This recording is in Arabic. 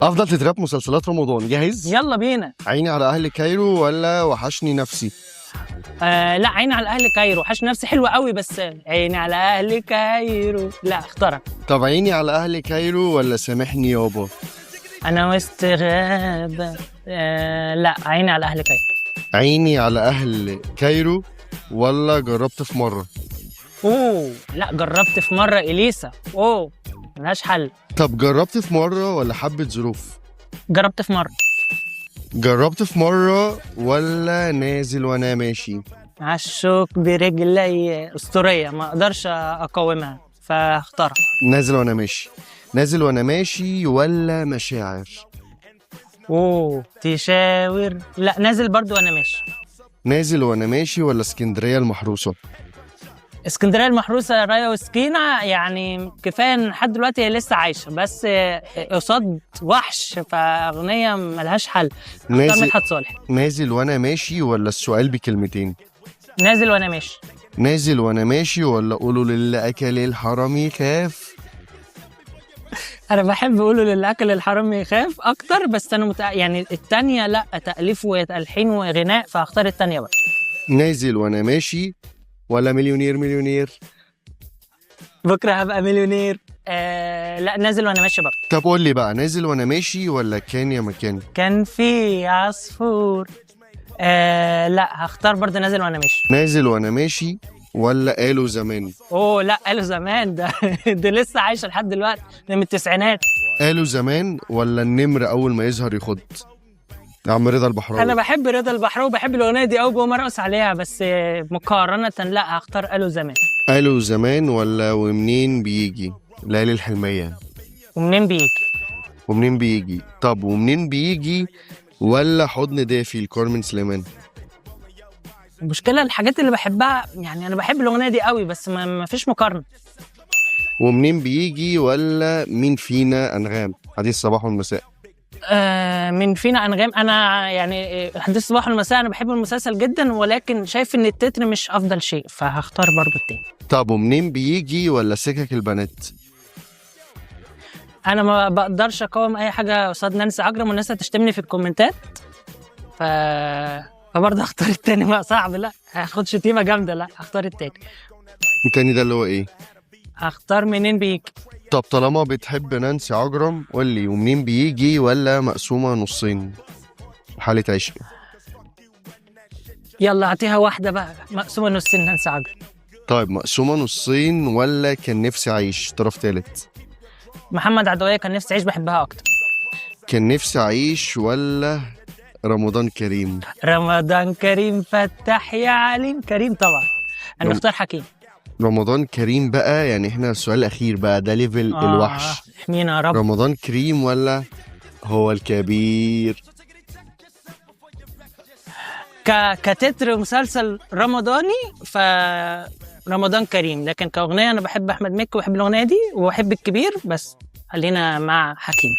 افضل تتراب مسلسلات رمضان، جاهز؟ يلا بينا. عيني على اهل كايرو ولا وحشني نفسي؟ لا، عيني على اهل كايرو. حش نفسي حلوه قوي، بس عيني على اهل كايرو. لا، اختارها. طب عيني على اهل كايرو ولا سامحني يابا؟ انا وسط غابه. لا، عيني على اهل كايرو. عيني على اهل كايرو ولا جربت في مره؟ لا، جربت في مره اليسا. ملهاش حل. طب جربت في مره ولا حبه ظروف؟ جربت في مره. جربت في مره ولا نازل وانا ماشي؟ عالشوك برجلي اسطوريه، ما اقدرش اقاومها، فاختارها. نازل وانا ماشي. نازل وانا ماشي ولا مشاعر؟ تشاور. لا، نازل برضو وانا ماشي. نازل وانا ماشي ولا اسكندريه المحروسه؟ اسكندريه المحروسه رايه وسكينه، يعني كفايه ان لحد دلوقتي هي لسه عايشه، بس قصاد وحش، فاغنيه ملهاش حل. اختار مدحت صالح. نازل وانا ماشي ولا السؤال بكلمتين؟ نازل وانا ماشي. نازل وانا ماشي ولا قولوا للي اكل الحرام يخاف؟ انا بحب اقوله للي اكل الحرام يخاف اكتر، بس انا يعني التانية لا، تاليف وتلحين وغناء، فاختار التانية بقى. نازل وانا ماشي ولا مليونير مليونير؟ بكره هبقى مليونير. لا، نازل وانا ماشي برضه. طب قول لي بقى، نازل وانا ماشي ولا كان يا مكان؟ كان في عصفور. لا، هختار برضه نازل وانا ماشي. نازل وانا ماشي ولا قالوا زمان؟ لا، قالوا زمان ده ده لسه عايشه لحد دلوقتي، ده من التسعينات. قالوا زمان ولا النمر اول ما يظهر يخض؟ يا عم رضا البحراوي. انا بحب رضا البحراوي وبحب الاغنيه دي قوي، بقوم ارقص عليها، بس مقارنه لا، هختار قالوا زمان. قالوا زمان ولا ومنين بيجي؟ ليالي الحلمية. ومنين بيجي. ومنين بيجي. طب ومنين بيجي ولا حضن دافي لكارمن سليمان؟ المشكله الحاجات اللي بحبها، يعني انا بحب الاغنيه دي قوي، بس ما فيش مقارنه. ومنين بيجي ولا مين فينا انغام؟ حديث الصباح والمساء. من فينا انغام. انا يعني حديث الصباح والمساء، انا بحب المسلسل جدا، ولكن شايف ان التتر مش افضل شيء، فهختار برضو التاني. طب ومنين بيجي ولا سكك البنات؟ انا ما بقدرش اقاوم اي حاجه قصاد نانسي عجرم، والناس هتشتمني في الكومنتات. ف فبرضه هختار التاني. بقى صعب، لا هاخد شتيمه جامده، لا هختار التاني. التاني ده اللي هو ايه؟ هختار منين بيجي. طب طالما بتحب نانسي عجرم قول لي، ومنين بيجي ولا مقسومه نصين؟ حاله عشق. يلا اعطيها واحده بقى، مقسومه نصين نانسي عجرم. طيب مقسومه نصين ولا كان نفسي اعيش طرف تالت؟ محمد عدوية كان نفسي اعيش، بحبها اكتر. كان نفسي اعيش ولا رمضان كريم؟ رمضان كريم فتح يا عليم كريم طبعا. انا بختار حكيم. رمضان كريم بقى، يعني احنا السؤال الاخير بقى ده ليفل الوحش. احمينا يا رب. رمضان كريم ولا هو الكبير؟ كتتر مسلسل رمضاني، رمضان كريم، لكن كأغنية انا بحب احمد مكي وبحب الاغنية دي وبحب الكبير، بس خلينا مع حكيم.